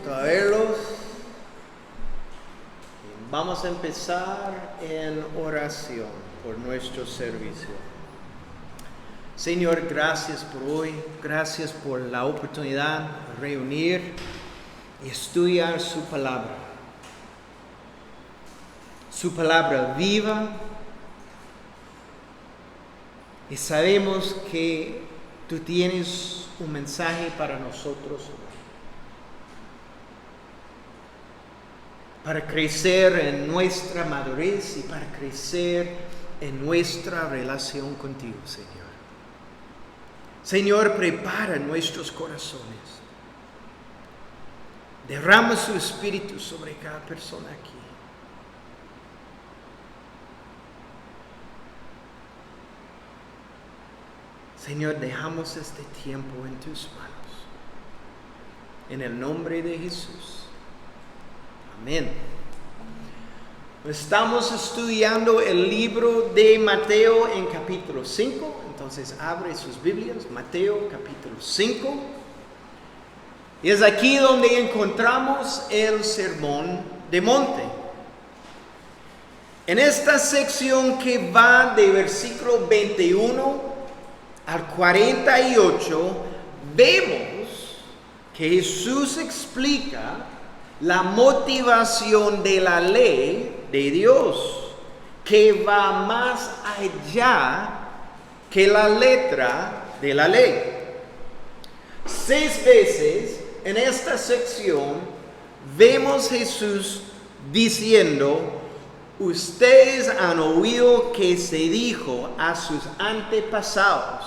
gusto verlos. Vamos a empezar en oración por nuestro servicio. Señor, gracias por hoy, gracias por la oportunidad de reunir y estudiar su palabra. Su palabra viva, y sabemos que tú tienes un mensaje para nosotros para crecer en nuestra madurez y para crecer en nuestra relación contigo, Señor. Señor, prepara nuestros corazones. Derrama su espíritu sobre cada persona aquí. Señor, dejamos este tiempo en tus manos. En el nombre de Jesús. Amén. Estamos estudiando el libro de Mateo en capítulo 5. Entonces abre sus Biblias, Mateo capítulo 5. Y es aquí donde encontramos el Sermón de Monte. En esta sección que va de versículo 21 al 48, vemos que Jesús explica la motivación de la ley de Dios, que va más allá que la letra de la ley. 6 veces en esta sección vemos Jesús diciendo: ustedes han oído que se dijo a sus antepasados,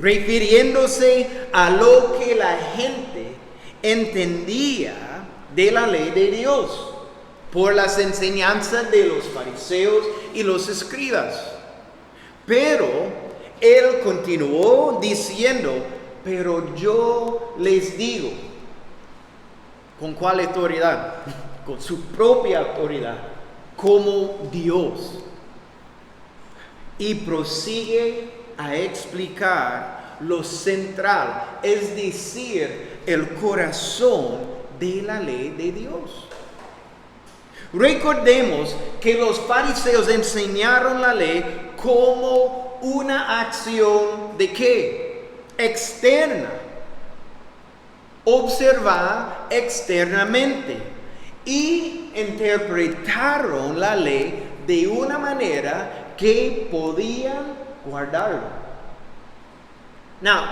refiriéndose a lo que la gente entendía de la ley de Dios por las enseñanzas de los fariseos y los escribas. Pero él continuó diciendo: pero yo les digo. ¿Con cuál autoridad? Con su propia autoridad, como Dios. Y prosigue a explicar lo central, es decir, el corazón de la ley de Dios. Recordemos que los fariseos enseñaron la ley como una acción ¿de qué? Externa. Observar externamente. Y interpretaron la ley de una manera que podían guardarlo. Now,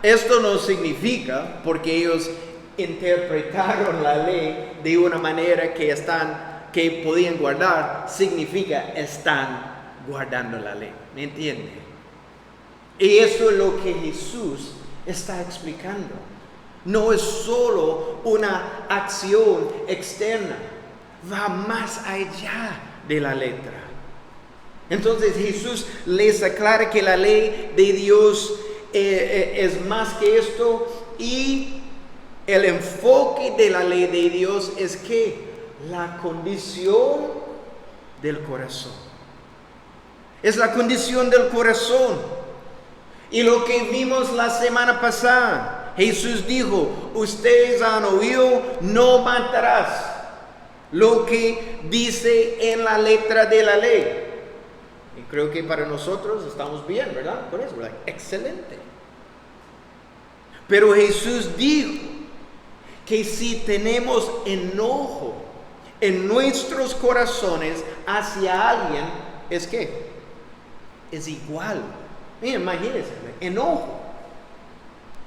esto no significa, porque ellos interpretaron la ley de una manera que podían guardar, significa están guardando la ley. ¿Me entiende? Y eso es lo que Jesús está explicando. No es solo una acción externa, va más allá de la letra. Entonces Jesús les aclara que la ley de Dios es más que esto, y el enfoque de la ley de Dios es que la condición del corazón. Es la condición del corazón. Y lo que vimos la semana pasada, Jesús dijo: ustedes han oído, no matarás. Lo que dice en la letra de la ley. Y creo que para nosotros estamos bien, ¿verdad? Por eso, ¿verdad? Excelente. Pero Jesús dijo que si tenemos enojo en nuestros corazones hacia alguien, ¿es qué? Es igual. Miren, imagínense, enojo.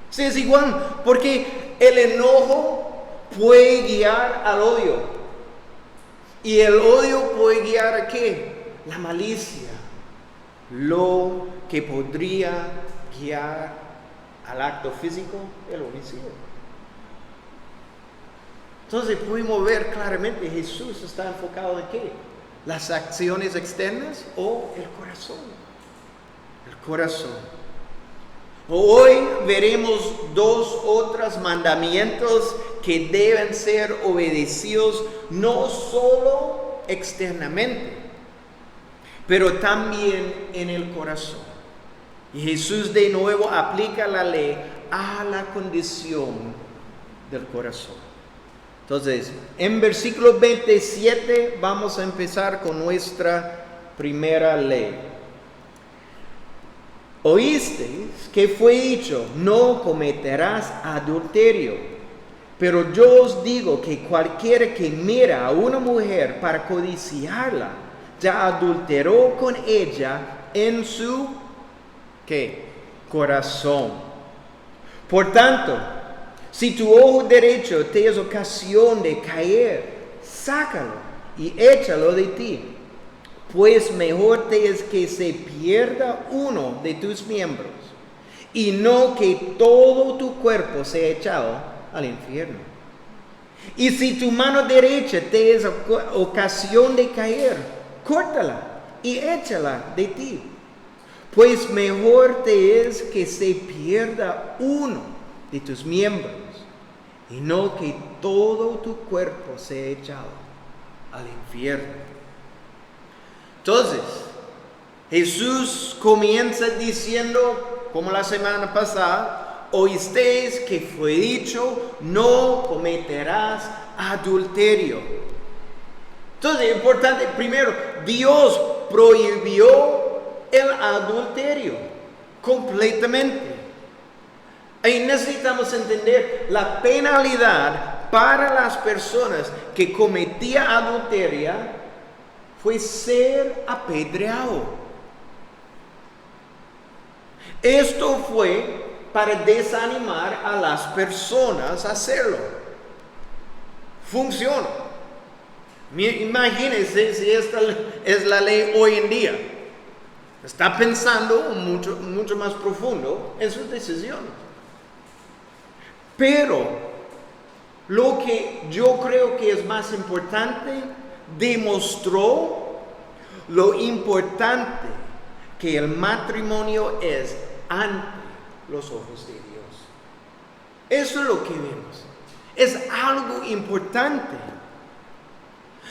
Sí, es igual, porque el enojo puede guiar al odio. Y el odio puede guiar a qué? La malicia. Lo que podría guiar al acto físico, el homicidio. Entonces podemos ver claramente, Jesús está enfocado en qué: las acciones externas o el corazón. El corazón. Hoy veremos 2 otros mandamientos que deben ser obedecidos no solo externamente, pero también en el corazón. Y Jesús de nuevo aplica la ley a la condición del corazón. Entonces, en versículo 27 vamos a empezar con nuestra primera ley. Oísteis que fue dicho, no cometerás adulterio. Pero yo os digo que cualquiera que mira a una mujer para codiciarla, ya adulteró con ella en su ¿qué? Corazón. Por tanto, si tu ojo derecho te es ocasión de caer, sácalo y échalo de ti. Pues mejor te es que se pierda uno de tus miembros y no que todo tu cuerpo sea echado al infierno. Y si tu mano derecha te es ocasión de caer, córtala y échala de ti. Pues mejor te es que se pierda uno de tus miembros y no que todo tu cuerpo sea echado al infierno. Entonces, Jesús comienza diciendo, como la semana pasada, oísteis que fue dicho, no cometerás adulterio. Entonces, es importante, primero, Dios prohibió el adulterio completamente. Y necesitamos entender la penalidad para las personas que cometían adulterio fue ser apedreado. Esto fue para desanimar a las personas a hacerlo. Funciona. Imagínense si esta es la ley hoy en día. Está pensando mucho más profundo en sus decisiones. Pero lo que yo creo que es más importante, demostró lo importante que el matrimonio es ante los ojos de Dios. Eso es lo que vemos. Es algo importante.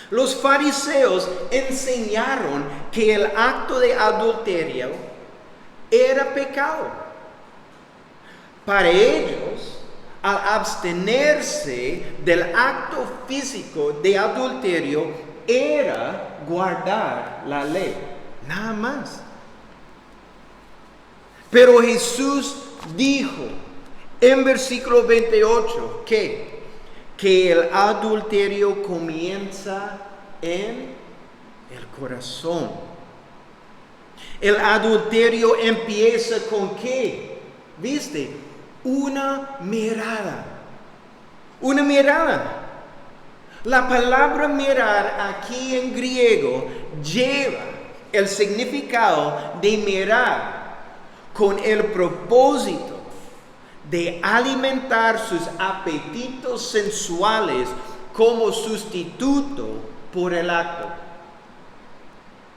Los fariseos enseñaron que el acto de adulterio era pecado. Para ellos, al abstenerse del acto físico de adulterio, era guardar la ley, nada más. Pero Jesús dijo en versículo 28 que el adulterio comienza en el corazón. El adulterio empieza con ¿qué? ¿Viste? Una mirada. Una mirada. La palabra mirar aquí en griego lleva el significado de mirar con el propósito de alimentar sus apetitos sensuales como sustituto por el acto.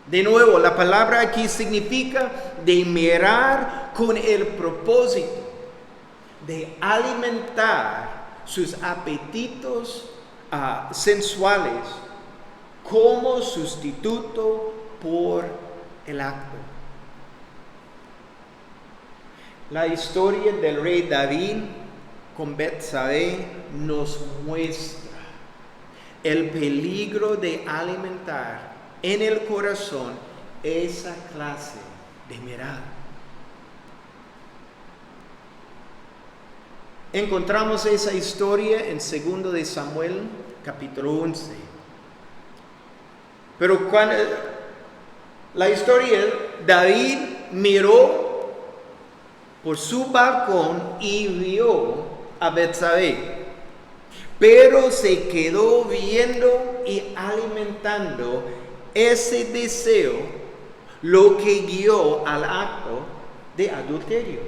De nuevo, la palabra aquí significa de mirar con el propósito de alimentar sus apetitos sensuales como sustituto por el acto. La historia del rey David con Betsabé nos muestra el peligro de alimentar en el corazón esa clase de mirada. Encontramos esa historia en 2 de Samuel, capítulo 11. Pero cuando la historia, David miró por su balcón y vio a Betsabé, pero se quedó viendo y alimentando ese deseo, lo que guió al acto de adulterio,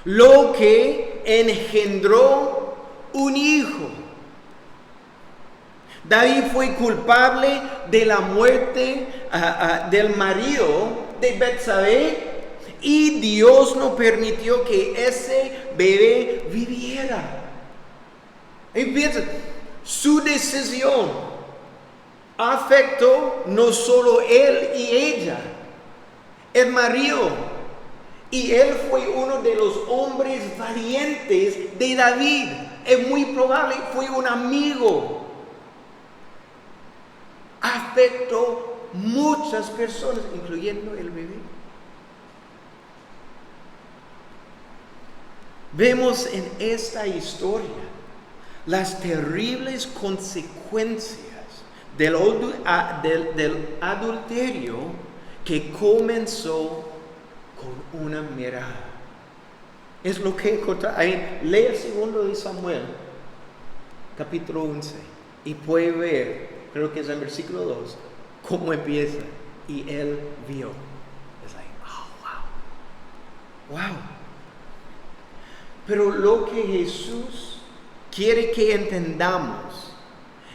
lo que engendró un hijo. David fue culpable de la muerte del marido de Betsabé, y Dios no permitió que ese bebé viviera. Y piensa, su decisión afectó no solo él y ella, el marido. Y él fue uno de los hombres valientes de David. es muy probable fue un amigo. Afectó muchas personas, incluyendo el bebé. Vemos en esta historia las terribles consecuencias del adulterio que comenzó con una mirada. Es lo que encontramos. Lee el 2 de Samuel, capítulo 11, y puede ver, creo que es el versículo 2, cómo empieza. Y él vio. Es like, oh, wow. Pero lo que Jesús quiere que entendamos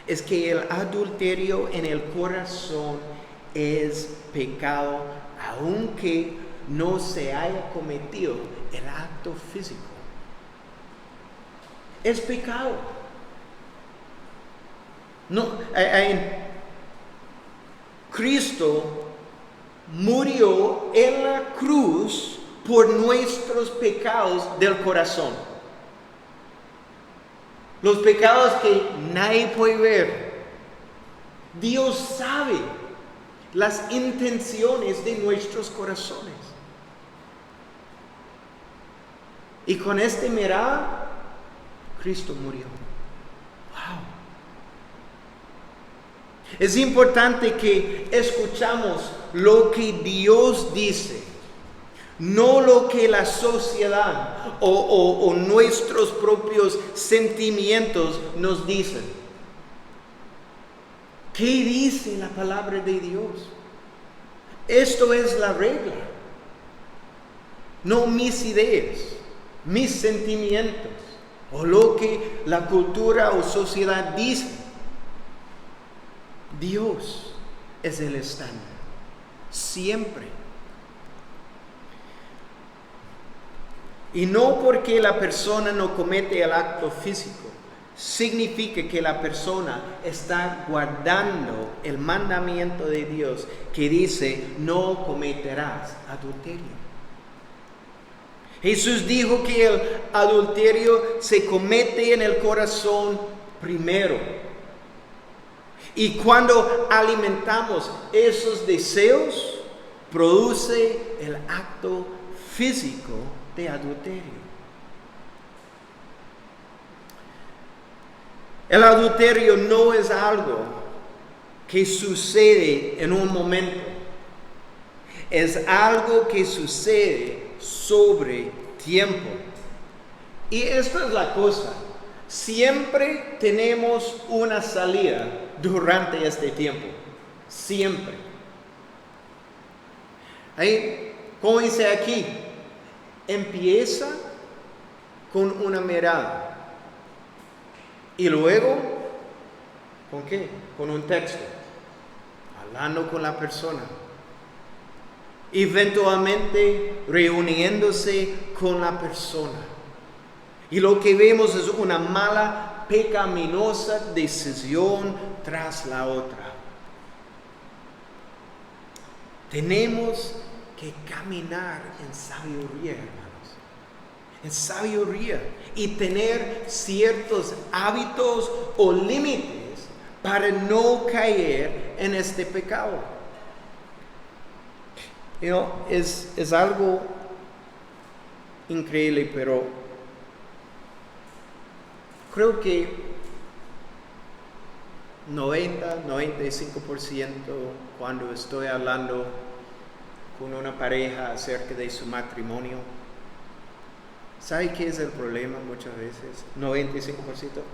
es que el adulterio en el corazón es pecado, aunque no se haya cometido el acto físico. Es pecado. No, Cristo murió en la cruz por nuestros pecados del corazón. Los pecados que nadie puede ver. Dios sabe las intenciones de nuestros corazones. Y con esta mirada, Cristo murió. Wow. Es importante que escuchamos lo que Dios dice, no lo que la sociedad o nuestros propios sentimientos nos dicen. ¿Qué dice la palabra de Dios? Esto es la regla, no mis ideas, mis sentimientos o lo que la cultura o sociedad dice. Dios es el estándar, siempre. Y no porque la persona no comete el acto físico, significa que la persona está guardando el mandamiento de Dios que dice, no cometerás adulterio. Jesús dijo que el adulterio se comete en el corazón primero. Y cuando alimentamos esos deseos, produce el acto físico de adulterio. El adulterio no es algo que sucede en un momento. Es algo que sucede sobre tiempo. Y esta es la cosa. Siempre tenemos una salida durante este tiempo. Siempre. Ahí, como dice aquí, empieza con una mirada. Y luego, ¿con qué? Con un texto. Hablando con la persona. Eventualmente reuniéndose con la persona. Y lo que vemos es una mala, pecaminosa decisión tras la otra. Tenemos que caminar en sabiduría, hermanos. En sabiduría. Y tener ciertos hábitos o límites para no caer en este pecado. Es algo increíble, pero creo que 95% cuando estoy hablando con una pareja acerca de su matrimonio, ¿sabe qué es el problema muchas veces? 95%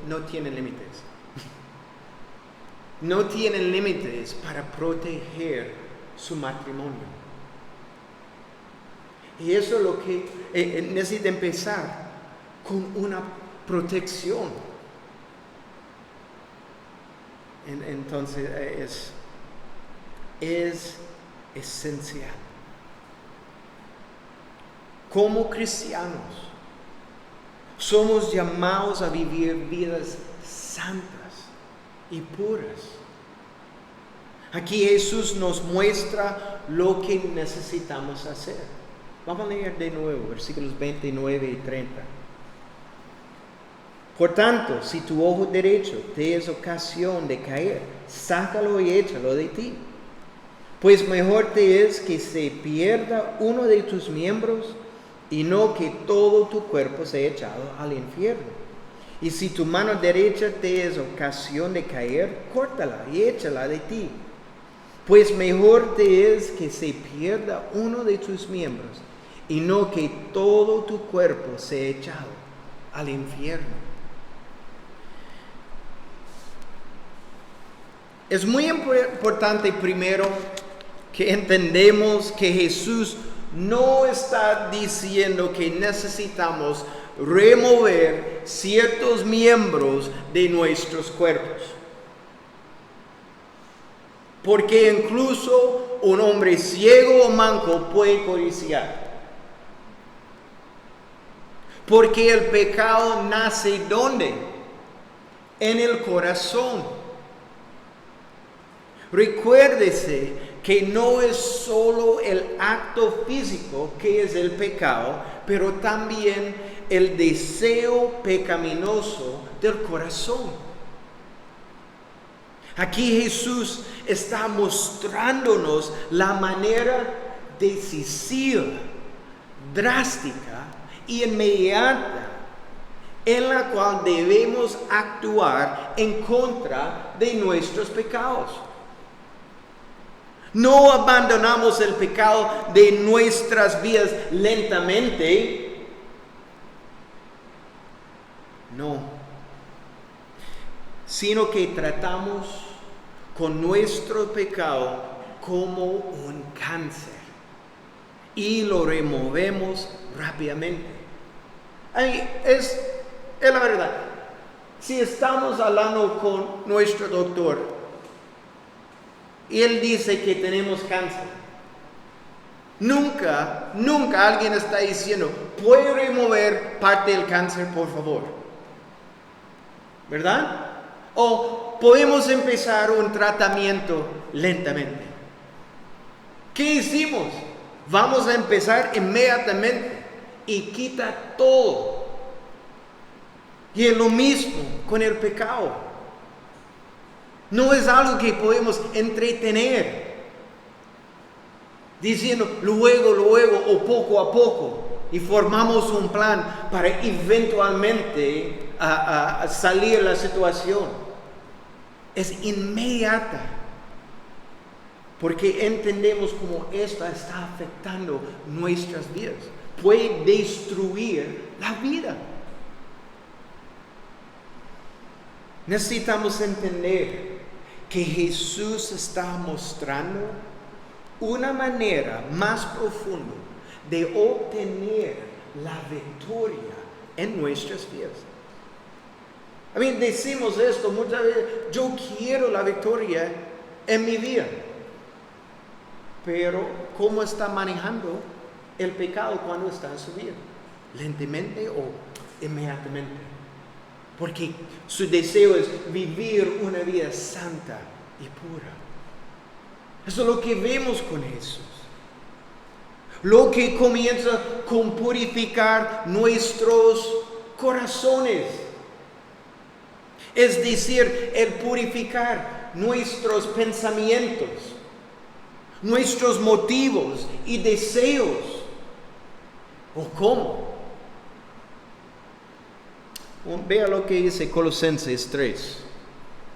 no tienen límites. No tienen límites para proteger su matrimonio. Y eso es lo que necesita empezar con una protección. Entonces es esencial. Como cristianos, somos llamados a vivir vidas santas y puras. Aquí Jesús nos muestra lo que necesitamos hacer. Vamos a leer de nuevo versículos 29 y 30. Por tanto, si tu ojo derecho te es ocasión de caer, sácalo y échalo de ti. Pues mejor te es que se pierda uno de tus miembros y no que todo tu cuerpo sea echado al infierno. Y si tu mano derecha te es ocasión de caer, córtala y échala de ti. Pues mejor te es que se pierda uno de tus miembros y no que todo tu cuerpo sea echado al infierno. Es muy importante primero que entendemos que Jesús no está diciendo que necesitamos remover ciertos miembros de nuestros cuerpos. Porque incluso un hombre ciego o manco puede codiciar. Porque el pecado nace ¿dónde? En el corazón. Recuérdese que no es solo el acto físico que es el pecado, pero también el deseo pecaminoso del corazón. Aquí Jesús está mostrándonos la manera decisiva, drástica y inmediata en la cual debemos actuar en contra de nuestros pecados. No abandonamos el pecado de nuestras vidas lentamente. No. Sino que tratamos con nuestro pecado como un cáncer. Y lo removemos rápidamente. Es la verdad. Si estamos hablando con nuestro doctor, y él dice que tenemos cáncer. Nunca alguien está diciendo, ¿puede remover parte del cáncer, por favor? ¿Verdad? O podemos empezar un tratamiento lentamente. ¿Qué hicimos? Vamos a empezar inmediatamente y quita todo. Y es lo mismo con el pecado. No es algo que podemos entretener, diciendo luego o poco a poco, y formamos un plan para eventualmente salir de la situación. Es inmediata, porque entendemos cómo esto está afectando nuestras vidas. Puede destruir la vida. Necesitamos entender que Jesús está mostrando una manera más profunda de obtener la victoria en nuestras vidas. Decimos esto muchas veces, yo quiero la victoria en mi vida. Pero, ¿cómo está manejando el pecado cuando está en su vida? ¿Lentamente o inmediatamente? Porque su deseo es vivir una vida santa y pura. Eso es lo que vemos con Jesús. Lo que comienza con purificar nuestros corazones. Es decir, el purificar nuestros pensamientos, nuestros motivos y deseos. ¿O cómo? Vea lo que dice Colosenses 3,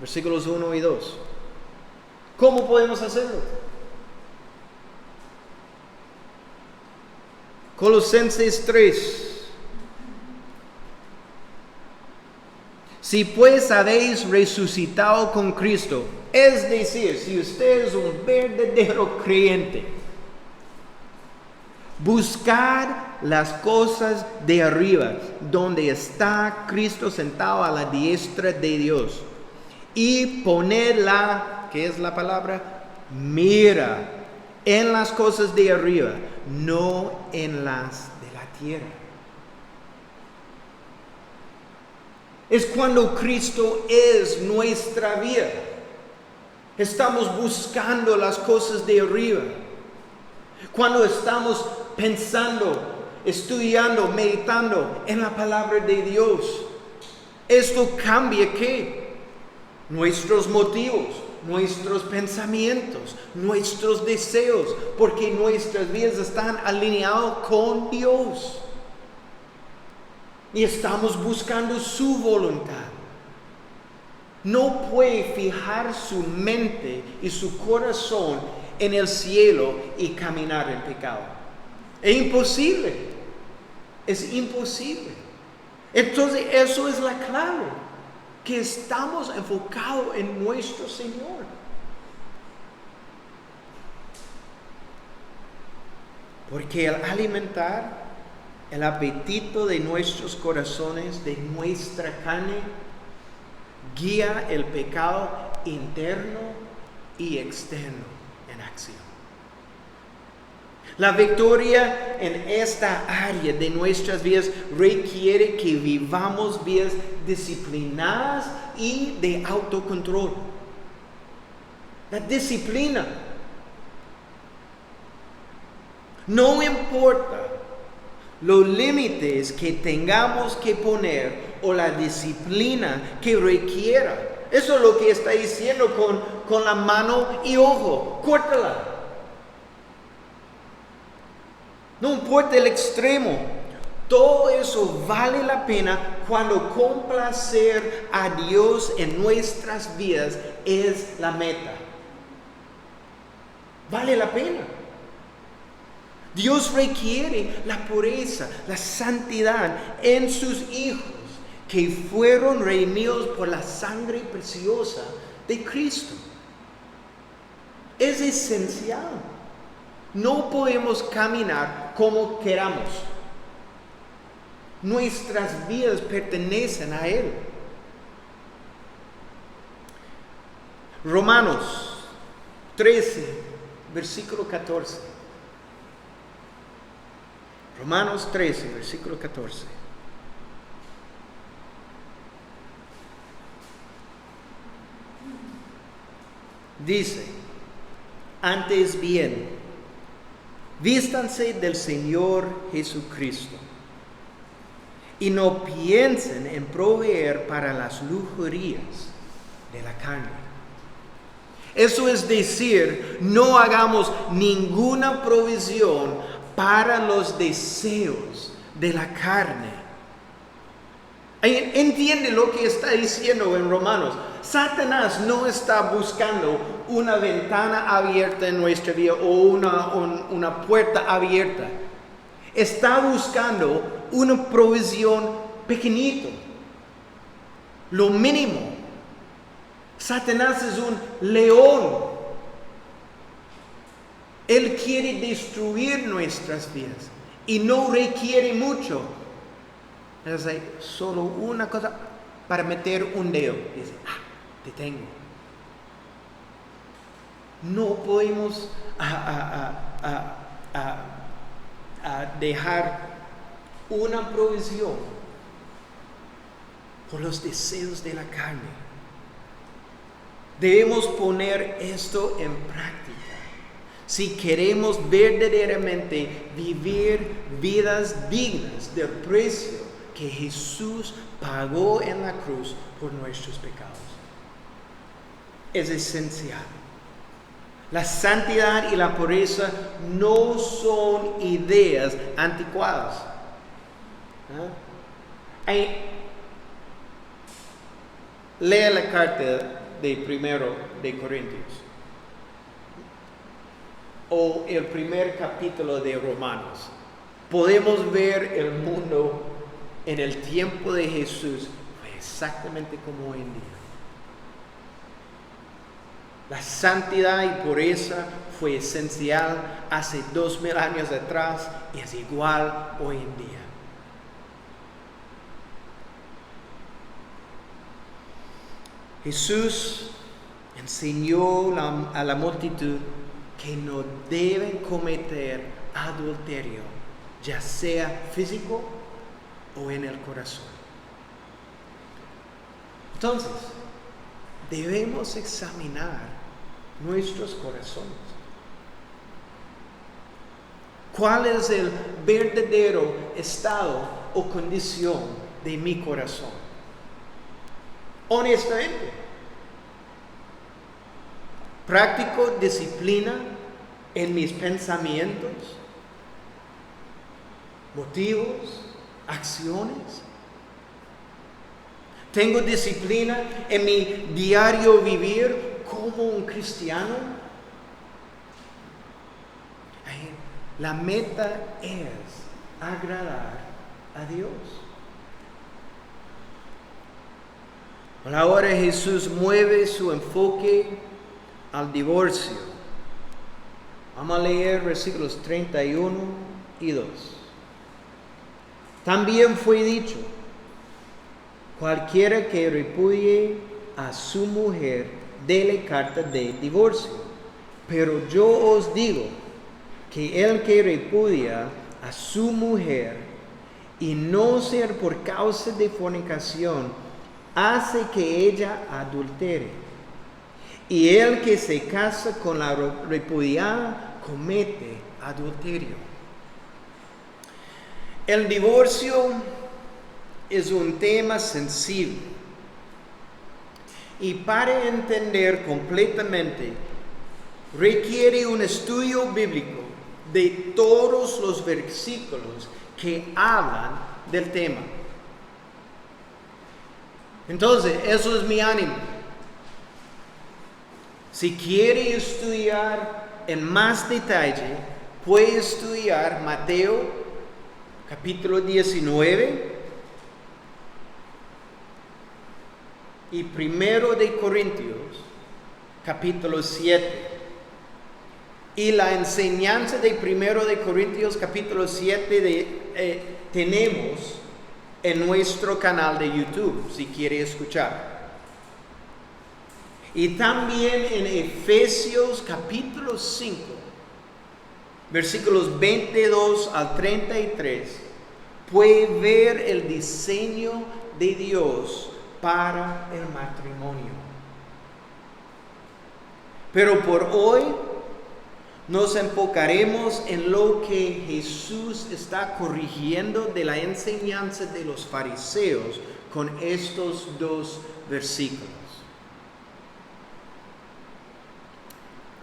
versículos 1 y 2. ¿Cómo podemos hacerlo? Colosenses 3. Si pues habéis resucitado con Cristo, es decir, si usted es un verdadero creyente, buscad las cosas de arriba, donde está Cristo sentado a la diestra de Dios. Y ponedla, ¿qué es la palabra? Mira en las cosas de arriba, no en las de la tierra. Es cuando Cristo es nuestra vida. Estamos buscando las cosas de arriba. Cuando estamos pensando, estudiando, meditando en la palabra de Dios. Esto cambia ¿qué? Nuestros motivos, nuestros pensamientos, nuestros deseos, porque nuestras vidas están alineadas con Dios. Y estamos buscando su voluntad. No puede fijar su mente y su corazón en el cielo y caminar en pecado. Es imposible. Es imposible. Entonces eso es la clave. Que estamos enfocados en nuestro Señor. Porque al alimentar el apetito de nuestros corazones, de nuestra carne, guía el pecado interno y externo en acción. La victoria en esta área de nuestras vidas requiere que vivamos vidas disciplinadas y de autocontrol. La disciplina. No importa los límites que tengamos que poner o la disciplina que requiera. Eso es lo que está diciendo con la mano y ojo. Córtala. No importa el extremo. Todo eso vale la pena cuando complacer a Dios en nuestras vidas es la meta. Vale la pena. Dios requiere la pureza, la santidad en sus hijos que fueron redimidos por la sangre preciosa de Cristo. Es esencial. No podemos caminar como queramos. Nuestras vidas pertenecen a Él. Romanos 13, versículo 14. Romanos 13, versículo 14. Dice, antes bien, vístanse del Señor Jesucristo y no piensen en proveer para las lujurías de la carne. Eso es decir, no hagamos ninguna provisión para los deseos de la carne. Entiende lo que está diciendo en Romanos. Satanás no está buscando una ventana abierta en nuestra vida o una puerta abierta. Está buscando una provisión pequeñito, lo mínimo. Satanás es un león. Él quiere destruir nuestras vidas y no requiere mucho. Es solo una cosa para meter un dedo. Dice, te tengo. No podemos dejar una provisión por los deseos de la carne. Debemos poner esto en práctica. Si queremos verdaderamente vivir vidas dignas del precio que Jesús pagó en la cruz por nuestros pecados. Es esencial. La santidad y la pureza no son ideas anticuadas. Lea la carta de 1 de Corintios o el primer capítulo de Romanos. Podemos ver el mundo en el tiempo de Jesús exactamente como hoy en día. La santidad y pureza fue esencial hace 2000 años atrás y es igual hoy en día. Jesús enseñó a la multitud que no deben cometer adulterio, ya sea físico o en el corazón. Entonces, debemos examinar nuestros corazones. ¿Cuál es el verdadero estado o condición de mi corazón? honestamente. Practico disciplina en mis pensamientos, motivos, acciones. Tengo disciplina en mi diario vivir como un cristiano. La meta es agradar a Dios. Ahora Jesús mueve su enfoque al divorcio. Vamos a leer versículos 31 y 2. También fue dicho: cualquiera que repudie a su mujer, dele carta de divorcio. Pero yo os digo que el que repudia a su mujer, y no ser por causa de fornicación, hace que ella adultere. Y el que se casa con la repudiada comete adulterio. El divorcio es un tema sensible. Y para entender completamente, requiere un estudio bíblico de todos los versículos que hablan del tema. Entonces, eso es mi ánimo. Si quiere estudiar en más detalle, puede estudiar Mateo capítulo 19 y 1 de Corintios capítulo 7. Y la enseñanza de 1 de Corintios capítulo 7 tenemos en nuestro canal de YouTube, si quiere escuchar. Y también en Efesios capítulo 5, versículos 22 al 33, puede ver el diseño de Dios para el matrimonio. Pero por hoy nos enfocaremos en lo que Jesús está corrigiendo de la enseñanza de los fariseos con estos dos versículos.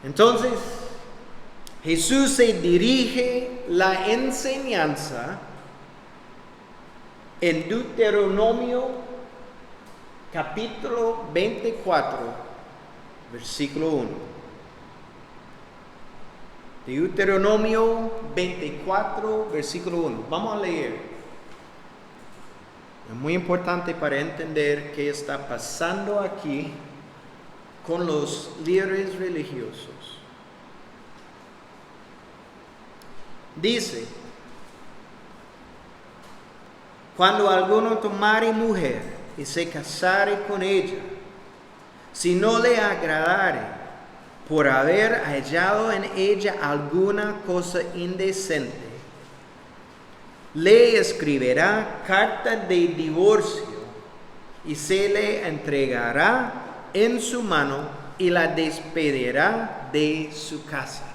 Entonces, Jesús se dirige la enseñanza en Deuteronomio capítulo 24, versículo 1. Deuteronomio 24, versículo 1. Vamos a leer. Es muy importante para entender qué está pasando aquí con los líderes religiosos. Dice: cuando alguno tomare mujer y se casare con ella, si no le agradare, por haber hallado en ella alguna cosa indecente, le escribirá carta de divorcio y se le entregará en su mano y la despedirá de su casa.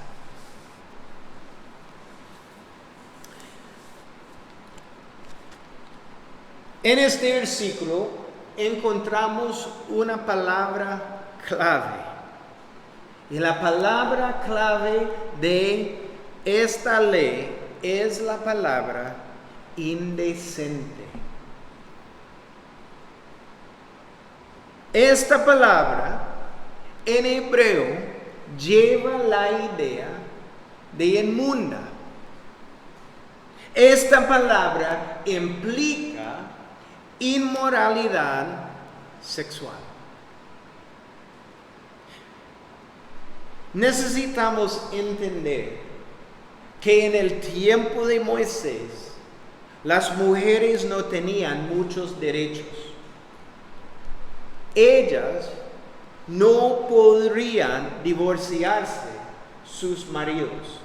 En este versículo encontramos una palabra clave. Y la palabra clave de esta ley es la palabra indecente. Esta palabra en hebreo lleva la idea de inmunda. Esta palabra implica inmoralidad sexual. Necesitamos entender que en el tiempo de Moisés las mujeres no tenían muchos derechos. Ellas no podrían divorciarse sus maridos.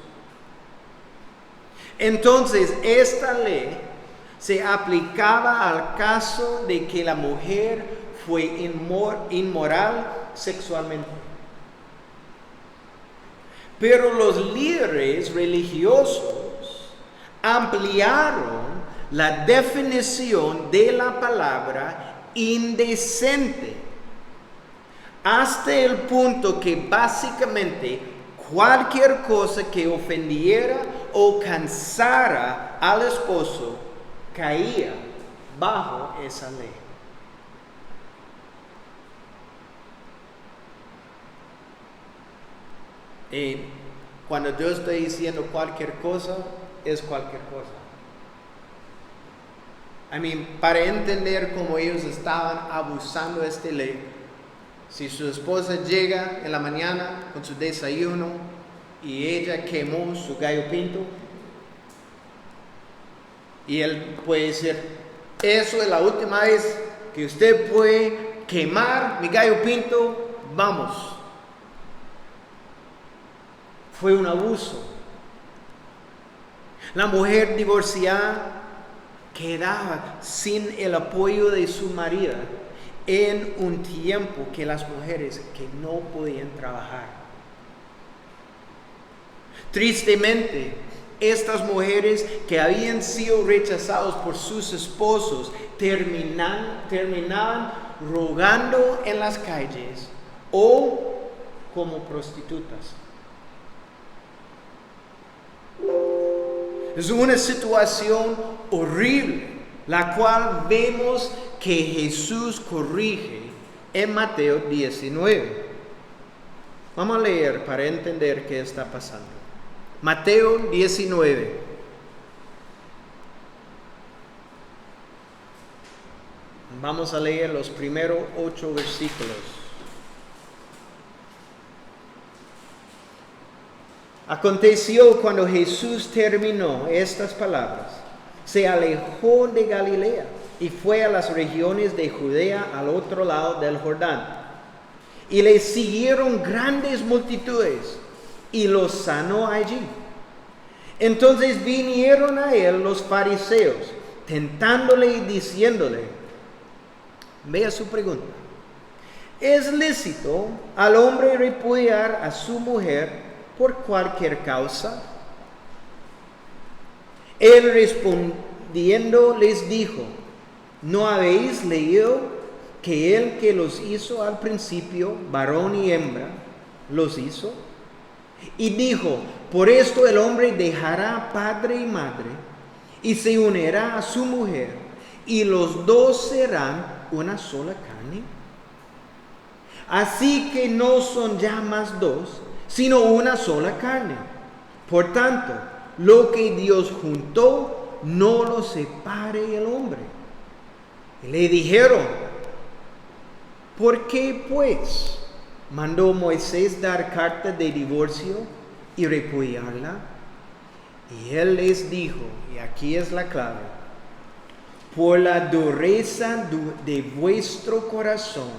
Entonces, esta ley se aplicaba al caso de que la mujer fue inmoral sexualmente. Pero los líderes religiosos ampliaron la definición de la palabra indecente hasta el punto que básicamente cualquier cosa que ofendiera o cansara al esposo caía bajo esa ley. Y cuando yo estoy diciendo cualquier cosa, es cualquier cosa. Para entender cómo ellos estaban abusando de esta ley, si su esposa llega en la mañana con su desayuno y ella quemó su gallo pinto, y él puede decir, eso es la última vez que usted puede quemar mi gallo pinto, vamos. Fue un abuso. La mujer divorciada quedaba sin el apoyo de su marido en un tiempo que las mujeres que no podían trabajar. Tristemente, estas mujeres que habían sido rechazadas por sus esposos terminaban rogando en las calles o como prostitutas. Es una situación horrible, la cual vemos que Jesús corrige en Mateo 19. Vamos a leer para entender qué está pasando. Mateo 19. Vamos a leer los primeros 8 versículos. Aconteció cuando Jesús terminó estas palabras, se alejó de Galilea y fue a las regiones de Judea al otro lado del Jordán. Y le siguieron grandes multitudes y los sanó allí. Entonces vinieron a él los fariseos, tentándole y diciéndole, vea su pregunta, ¿es lícito al hombre repudiar a su mujer por cualquier causa? Él respondiendo les dijo, ¿no habéis leído que el que los hizo al principio, varón y hembra, los hizo? Y dijo, por esto el hombre dejará padre y madre, y se unirá a su mujer, y los dos serán una sola carne. Así que no son ya más dos, sino una sola carne. Por tanto, lo que Dios juntó, no lo separe el hombre. Y le dijeron, ¿por qué pues mandó Moisés dar carta de divorcio y repudiarla? Y él les dijo, y aquí es la clave, por la dureza de vuestro corazón,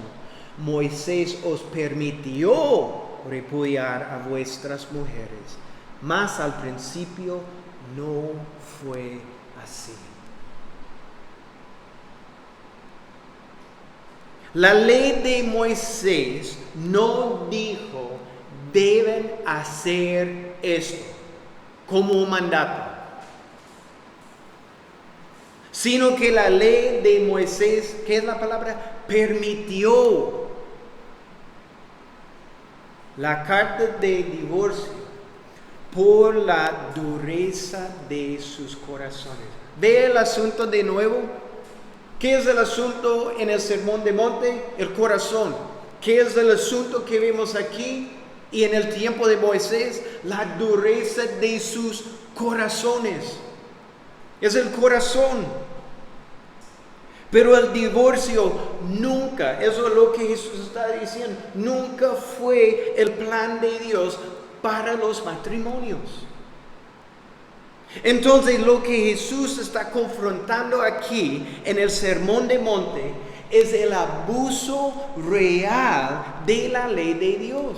Moisés os permitió repudiar a vuestras mujeres, mas al principio no fue así. La ley de Moisés no dijo deben hacer esto como un mandato, sino que la ley de Moisés, ¿qué es la palabra? Permitió la carta de divorcio por la dureza de sus corazones. ¿Ve el asunto de nuevo? ¿Qué es el asunto en el Sermón del Monte? El corazón. ¿Qué es el asunto que vemos aquí y en el tiempo de Moisés? La dureza de sus corazones. Es el corazón. Pero el divorcio nunca, eso es lo que Jesús está diciendo, nunca fue el plan de Dios para los matrimonios. Entonces lo que Jesús está confrontando aquí en el Sermón del Monte es el abuso real de la ley de Dios.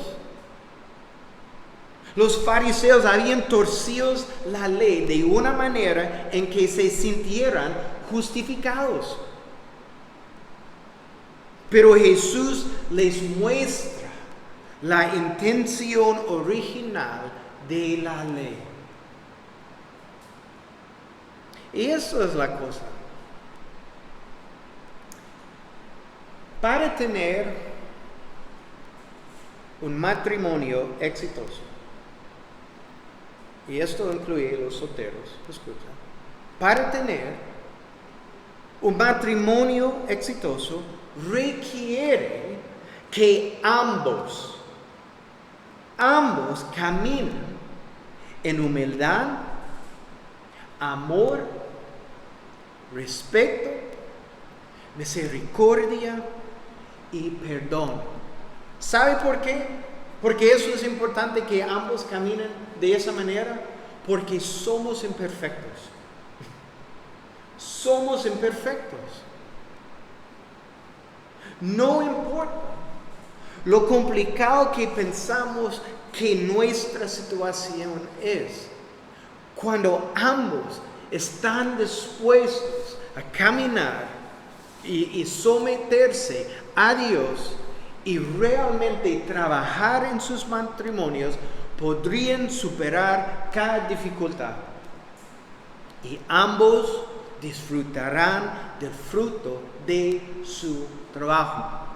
Los fariseos habían torcido la ley de una manera en que se sintieran justificados. Pero Jesús les muestra la intención original de la ley. Y eso es la cosa. Para tener un matrimonio exitoso, y esto incluye los solteros, escucha, para tener un matrimonio exitoso requiere que ambos caminan en humildad, amor, respeto, misericordia y perdón. ¿Sabe por qué? Porque eso es importante, que ambos caminen de esa manera, porque somos imperfectos. Somos imperfectos. No importa lo complicado que pensamos que nuestra situación es, cuando ambos están dispuestos a caminar y someterse a Dios y realmente trabajar en sus matrimonios, podrían superar cada dificultad y ambos disfrutarán del fruto de su trabajo.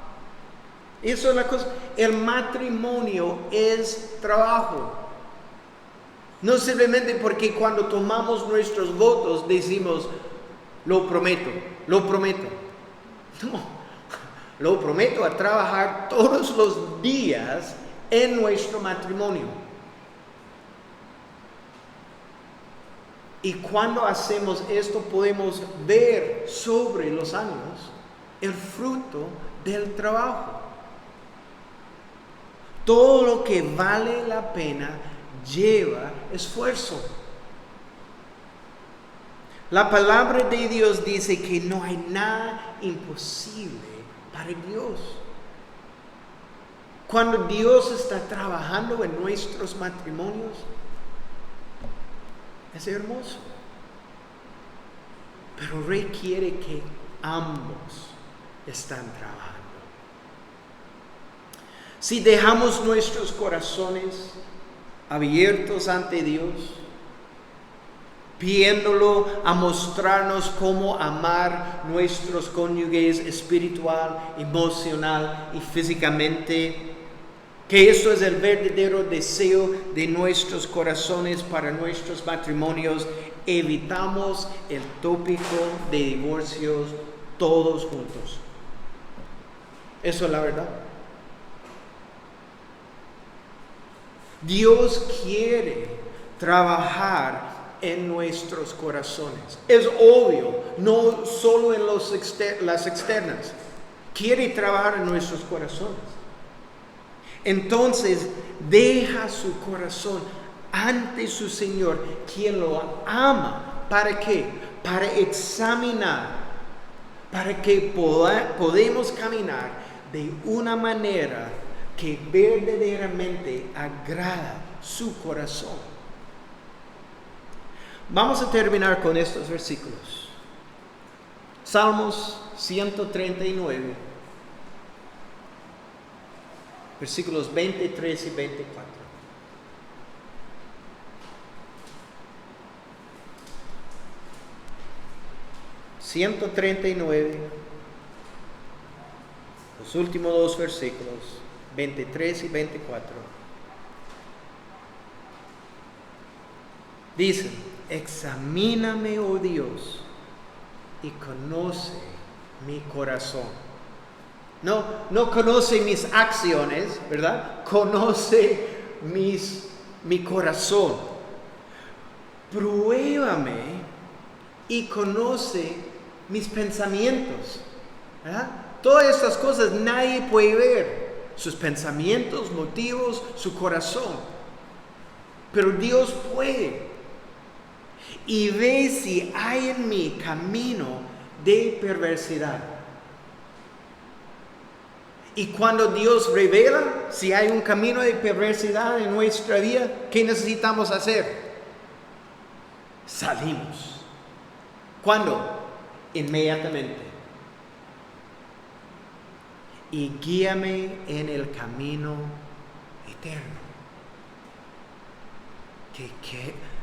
Eso es la cosa. El matrimonio es trabajo. No simplemente porque cuando tomamos nuestros votos decimos, lo prometo. No, lo prometo a trabajar todos los días en nuestro matrimonio. Y cuando hacemos esto, podemos ver sobre los años el fruto del trabajo. Todo lo que vale la pena lleva esfuerzo. La palabra de Dios dice que no hay nada imposible para Dios. Cuando Dios está trabajando en nuestros matrimonios, es hermoso. Pero requiere que ambos están trabajando. Si dejamos nuestros corazones abiertos ante Dios, pidiéndolo a mostrarnos cómo amar nuestros cónyuges espiritual, emocional y físicamente, que eso es el verdadero deseo de nuestros corazones para nuestros matrimonios, evitamos el tópico de divorcios todos juntos. Eso es la verdad. Dios quiere trabajar en nuestros corazones. Es obvio, no solo en las externas. Quiere trabajar en nuestros corazones. Entonces, deja su corazón ante su Señor, quien lo ama. ¿Para qué? Para examinar, para que podamos caminar de una manera que verdaderamente agrada su corazón. Vamos a terminar con estos versículos. Salmos 139, versículos 23 y 24. Los últimos dos versículos, 23 y 24. Dicen: examíname, oh Dios, y conoce mi corazón. No conoce mis acciones, ¿verdad? Conoce mi corazón. Pruébame y conoce mis pensamientos, ¿verdad? Todas estas cosas nadie puede ver. Sus pensamientos, motivos, su corazón. Pero Dios puede. Y ve si hay en mí camino de perversidad. Y cuando Dios revela si hay un camino de perversidad en nuestra vida, ¿qué necesitamos hacer? Salimos. ¿Cuándo? Inmediatamente. Y guíame en el camino eterno.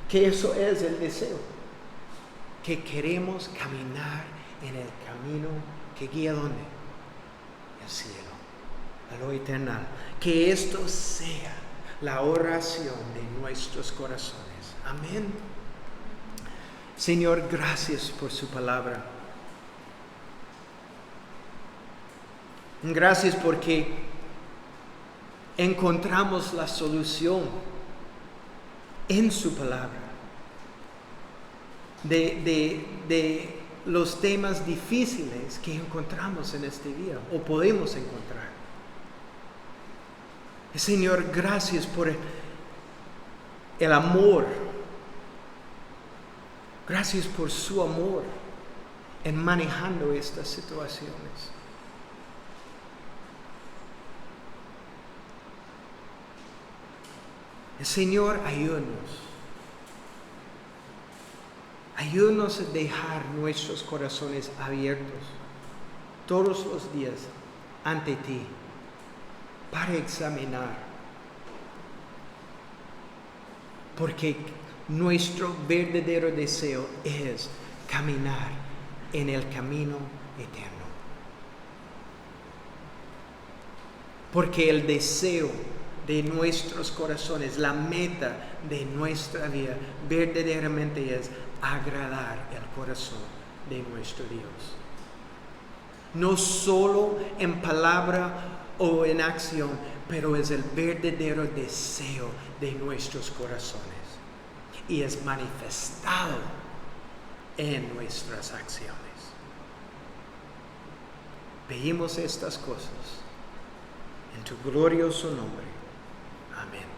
Que eso es el deseo. Que queremos caminar en el camino que guía ¿dónde? El cielo. a lo eterno. Que esto sea la oración de nuestros corazones. Amén. Señor, gracias por su palabra. Gracias porque encontramos la solución en su palabra de los temas difíciles que encontramos en este día o podemos encontrar. Señor, gracias por el amor. Gracias por su amor en manejando estas situaciones. Señor, ayúdanos. Ayúdanos a dejar nuestros corazones abiertos todos los días ante ti para examinar. Porque nuestro verdadero deseo es caminar en el camino eterno. Porque el deseo de nuestros corazones, la meta de nuestra vida, verdaderamente es agradar el corazón de nuestro Dios. No solo en palabra o en acción, pero es el verdadero deseo de nuestros corazones. Y es manifestado en nuestras acciones. Pedimos estas cosas en tu glorioso nombre. Amén.